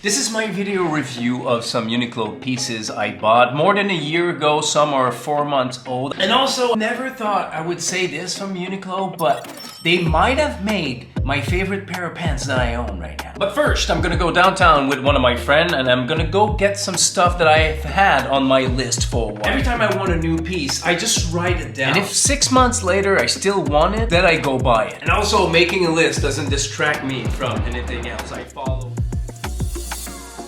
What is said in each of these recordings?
This is my video review of some Uniqlo pieces I bought more than a year ago. Some are 4 months old. And also, never thought I would say this from Uniqlo, but they might have made my favorite pair of pants that I own right now. But first, I'm gonna go downtown with one of my friends and I'm gonna go get some stuff that I've had on my list for a while. Every time I want a new piece, I just write it down. And if 6 months later I still want it, then I go buy it. And also, making a list doesn't distract me from anything else. I follow.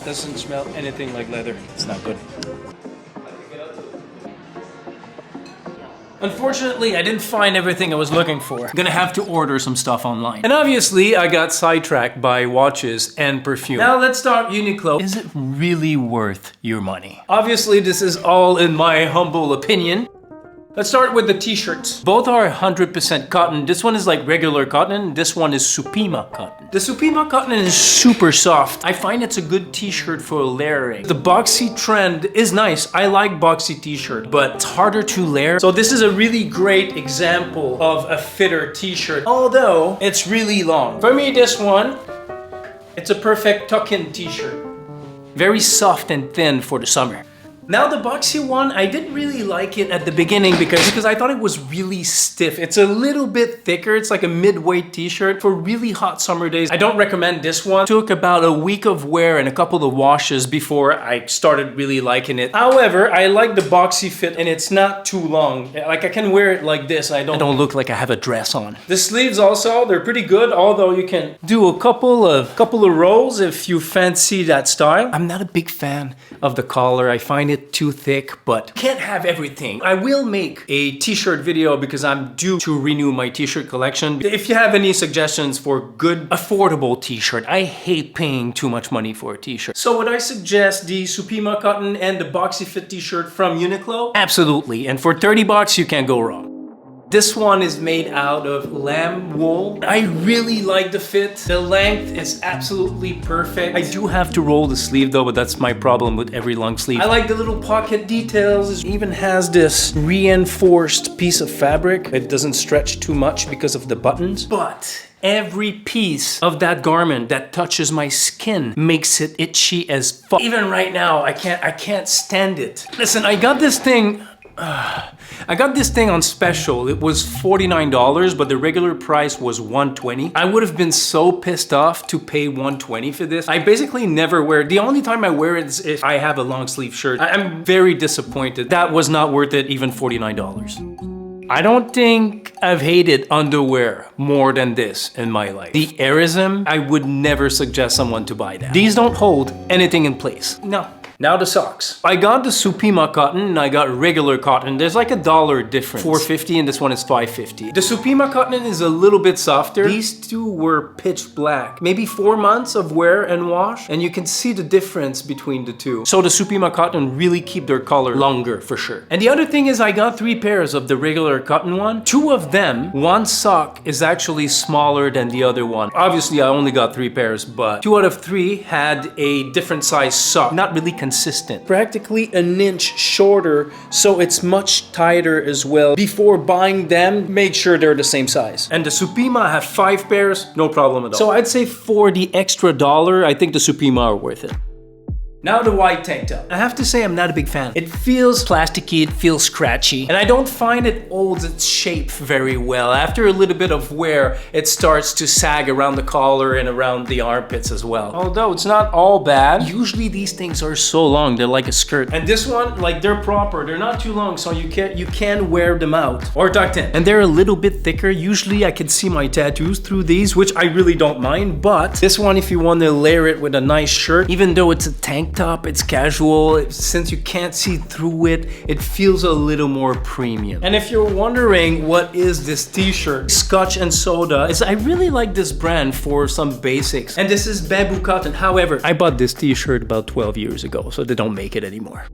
Doesn't smell anything like leather. It's not good. Unfortunately, I didn't find everything I was looking for. I'm gonna have to order some stuff online. And obviously, I got sidetracked by watches and perfume. Now let's talk Uniqlo. Is it really worth your money? Obviously, this is all in my humble opinion. Let's start with the t-shirts. Both are 100% cotton. This one is like regular cotton. This one is Supima cotton. The Supima cotton is super soft. I find it's a good t-shirt for layering. The boxy trend is nice. I like boxy t-shirt, but it's harder to layer. So this is a really great example of a fitter t-shirt, although it's really long. For me, this one, it's a perfect tuck-in t-shirt. Very soft and thin for the summer. Now the boxy one, I didn't really like it at the beginning because I thought it was really stiff. It's a little bit thicker. It's like a mid-weight t-shirt for really hot summer days. I don't recommend this one. It took about a week of wear and a couple of washes before I started really liking it. However, I like the boxy fit and it's not too long. Like I can wear it like this. I don't look like I have a dress on. The sleeves also, they're pretty good, although you can do a couple of rows if you fancy that style. I'm not a big fan of the collar. I find it too thick, but can't have everything. I will make a t-shirt video because I'm due to renew my t-shirt collection. If you have any suggestions for good, affordable t-shirt, I hate paying too much money for a t-shirt. So would I suggest the Supima cotton and the boxy fit t-shirt from Uniqlo? Absolutely, and for 30 bucks, you can't go wrong. This one is made out of lamb wool. I really like the fit. The length is absolutely perfect. I do have to roll the sleeve though, but that's my problem with every long sleeve. I like the little pocket details. It even has this reinforced piece of fabric. It doesn't stretch too much because of the buttons. But every piece of that garment that touches my skin makes it itchy as fuck. Even right now, I can't stand it. Listen, I got this thing on special. It was $49, but the regular price was $120. I would have been so pissed off to pay $120 for this. I basically never wear it. The only time I wear it is if I have a long sleeve shirt. I'm very disappointed. That was not worth it, even $49. I don't think I've hated underwear more than this in my life. The Aerism, I would never suggest someone to buy that. These don't hold anything in place. No. Now the socks. I got the Supima cotton and I got regular cotton. There's like $1 difference. $4.50 and this one is $5.50. The Supima cotton is a little bit softer. These two were pitch black. Maybe 4 months of wear and wash, and you can see the difference between the two. So the Supima cotton really keep their color longer for sure. And the other thing is I got 3 pairs of the regular cotton one. 2 of them, one sock is actually smaller than the other one. Obviously I only got 3 pairs, but 2 out of 3 had a different size sock. Not really consistent. Practically an inch shorter, so it's much tighter as well. Before buying them, make sure they're the same size. And the Supima have 5 pairs, no problem at all. So I'd say for the extra $1, I think the Supima are worth it. Now the white tank top. I have to say I'm not a big fan. It feels plasticky, it feels scratchy, and I don't find it holds its shape very well. After a little bit of wear, it starts to sag around the collar and around the armpits as well. Although it's not all bad. Usually these things are so long, they're like a skirt. And this one, like they're proper, they're not too long, so you can wear them out or tucked in. And they're a little bit thicker. Usually I can see my tattoos through these, which I really don't mind, but this one, if you want to layer it with a nice shirt, even though it's a tank top, it's casual, since you can't see through it, it feels a little more premium. And if you're wondering what is this t-shirt, Scotch and Soda, I really like this brand for some basics. And this is bamboo cotton. However, I bought this t-shirt about 12 years ago, so they don't make it anymore.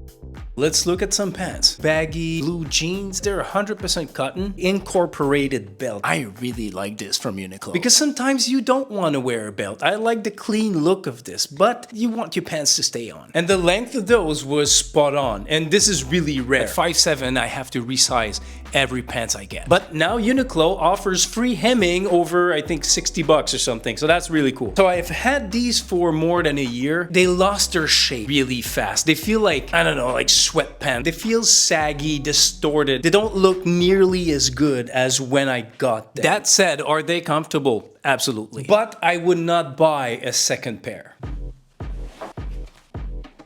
Let's look at some pants. Baggy blue jeans, they're 100% cotton. Incorporated belt. I really like this from Uniqlo. Because sometimes you don't want to wear a belt. I like the clean look of this, but you want your pants to stay on. And the length of those was spot on. And this is really rare. At 5'7", I have to resize every pants I get. But now Uniqlo offers free hemming over, I think, 60 bucks or something. So that's really cool. So I've had these for more than a year. They lost their shape really fast. They feel like, I don't know, like sweatpants. They feel saggy, distorted. They don't look nearly as good as when I got them. That said, are they comfortable? Absolutely. But I would not buy a second pair.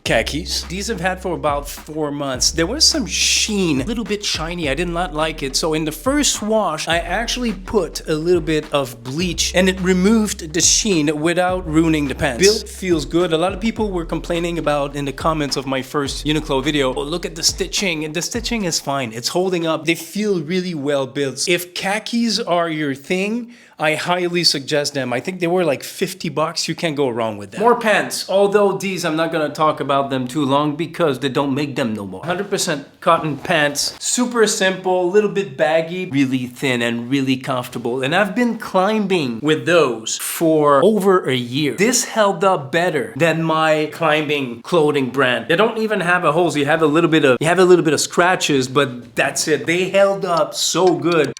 Khakis. These I've had for about 4 months. There was some sheen, a little bit shiny. I did not like it. So in the first wash, I actually put a little bit of bleach and it removed the sheen without ruining the pants. Build feels good. A lot of people were complaining about in the comments of my first Uniqlo video, oh, look at the stitching. And the stitching is fine. It's holding up. They feel really well built. If khakis are your thing, I highly suggest them. I think they were like 50 bucks. You can't go wrong with them. More pants. Although these, I'm not gonna talk about them too long because they don't make them no more. 100% cotton pants. Super simple, a little bit baggy, really thin and really comfortable. And I've been climbing with those for over a year. This held up better than my climbing clothing brand. They don't even have a holes. You have a little bit of scratches, but that's it. They held up so good.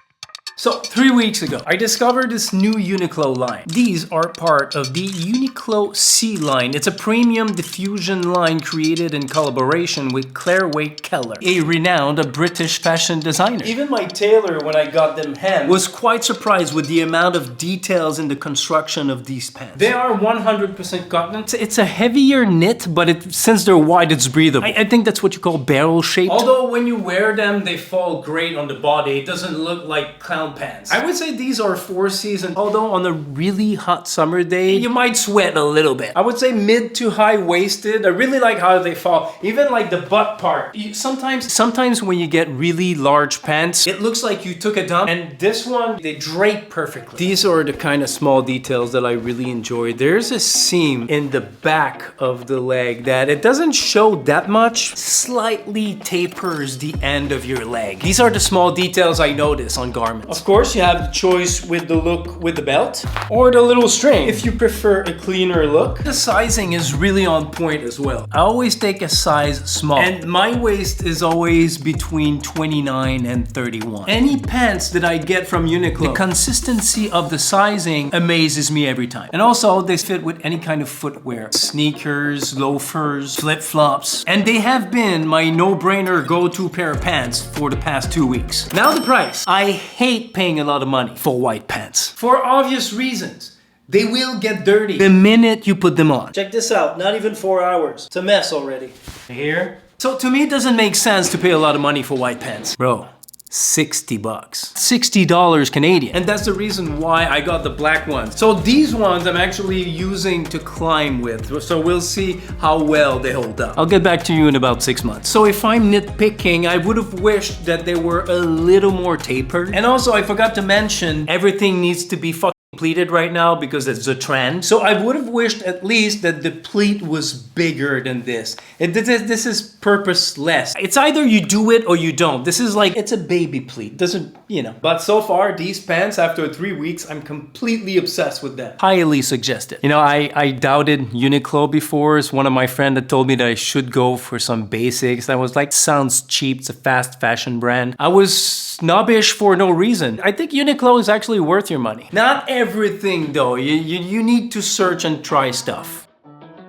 So 3 weeks ago, I discovered this new Uniqlo line. These are part of the Uniqlo C line. It's a premium diffusion line created in collaboration with Claire Waight Keller, a renowned British fashion designer. Even my tailor, when I got them hemmed, was quite surprised with the amount of details in the construction of these pants. They are 100% cotton. It's a heavier knit, but since they're wide, it's breathable. I think that's what you call barrel shaped. Although when you wear them, they fall great on the body. It doesn't look like clown pants. I would say these are 4-season, although on a really hot summer day, you might sweat a little bit. I would say mid to high waisted. I really like how they fall. Even like the butt part. Sometimes when you get really large pants, it looks like you took a dump, and this one, they drape perfectly. These are the kind of small details that I really enjoy. There's a seam in the back of the leg that it doesn't show that much, slightly tapers the end of your leg. These are the small details I notice on garments. Of course, you have the choice with the look with the belt or the little string if you prefer a cleaner look. The sizing is really on point as well. I always take a size small, and my waist is always between 29 and 31. Any pants that I get from Uniqlo, the consistency of the sizing amazes me every time. And also, they fit with any kind of footwear. Sneakers, loafers, flip-flops. And they have been my no-brainer go-to pair of pants for the past 2 weeks. Now the price. I hate paying a lot of money for white pants. For obvious reasons. They will get dirty the minute you put them on. Check this out, not even 4 hours. It's a mess already. Here. So to me, it doesn't make sense to pay a lot of money for white pants. Bro, 60 bucks. $60 Canadian. And that's the reason why I got the black ones. So these ones I'm actually using to climb with. So we'll see how well they hold up. I'll get back to you in about 6 months. So if I'm nitpicking, I would have wished that they were a little more tapered. And also I forgot to mention, everything needs to be pleated right now because it's a trend. So I would have wished at least that the pleat was bigger than this. This is purposeless. It's either you do it or you don't. This is like, it's a baby pleat. Doesn't, you know. But so far, these pants, after 3 weeks, I'm completely obsessed with them. Highly suggested. You know, I doubted Uniqlo before. It's one of my friends that told me that I should go for some basics. I was like, sounds cheap. It's a fast fashion brand. I was snobbish for no reason. I think Uniqlo is actually worth your money. Not everything though. You need to search and try stuff.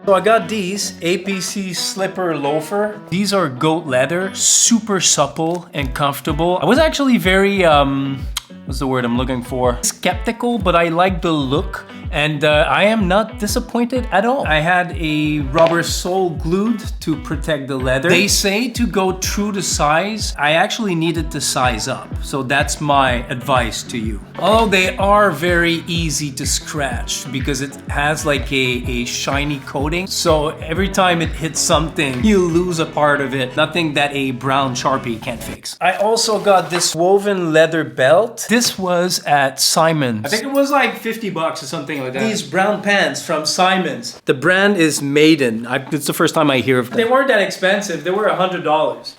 So I got these APC slipper loafer. These are goat leather, super supple and comfortable. I was actually very, what's the word I'm looking for? Skeptical, but I like the look. And I am not disappointed at all. I had a rubber sole glued to protect the leather. They say to go true to size. I actually needed to size up. So that's my advice to you. Although they are very easy to scratch because it has like a shiny coating. So every time it hits something, you lose a part of it. Nothing that a brown Sharpie can't fix. I also got this woven leather belt. This was at Simon's. I think it was like 50 bucks or something like that. These brown pants from Simon's. The brand is Maiden. It's the first time I hear of them. They weren't that expensive. They were $100.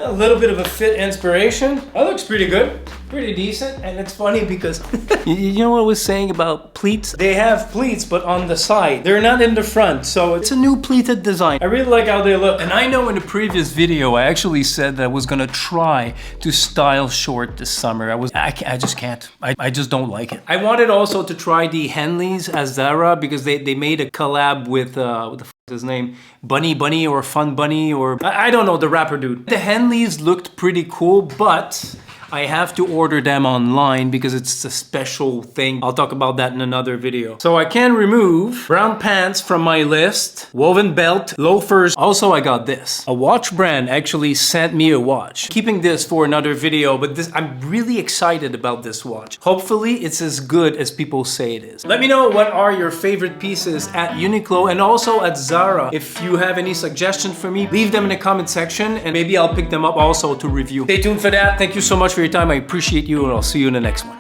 A little bit of a fit inspiration. That looks pretty good. Pretty decent, and it's funny because you know what I was saying about pleats? They have pleats, but on the side. They're not in the front, so it's a new pleated design. I really like how they look. And I know in the previous video, I actually said that I was gonna try to style short this summer. I just can't. I just don't like it. I wanted also to try the Henleys at Zara because they made a collab with what the f is his name? Bunny or Fun Bunny or I don't know, the rapper dude. The Henleys looked pretty cool, but I have to order them online because it's a special thing. I'll talk about that in another video. So I can remove brown pants from my list, woven belt, loafers. Also, I got this. A watch brand actually sent me a watch. Keeping this for another video, but I'm really excited about this watch. Hopefully, it's as good as people say it is. Let me know what are your favorite pieces at Uniqlo and also at Zara. If you have any suggestions for me, leave them in the comment section and maybe I'll pick them up also to review. Stay tuned for that. Thank you so much for your time. I appreciate you and I'll see you in the next one.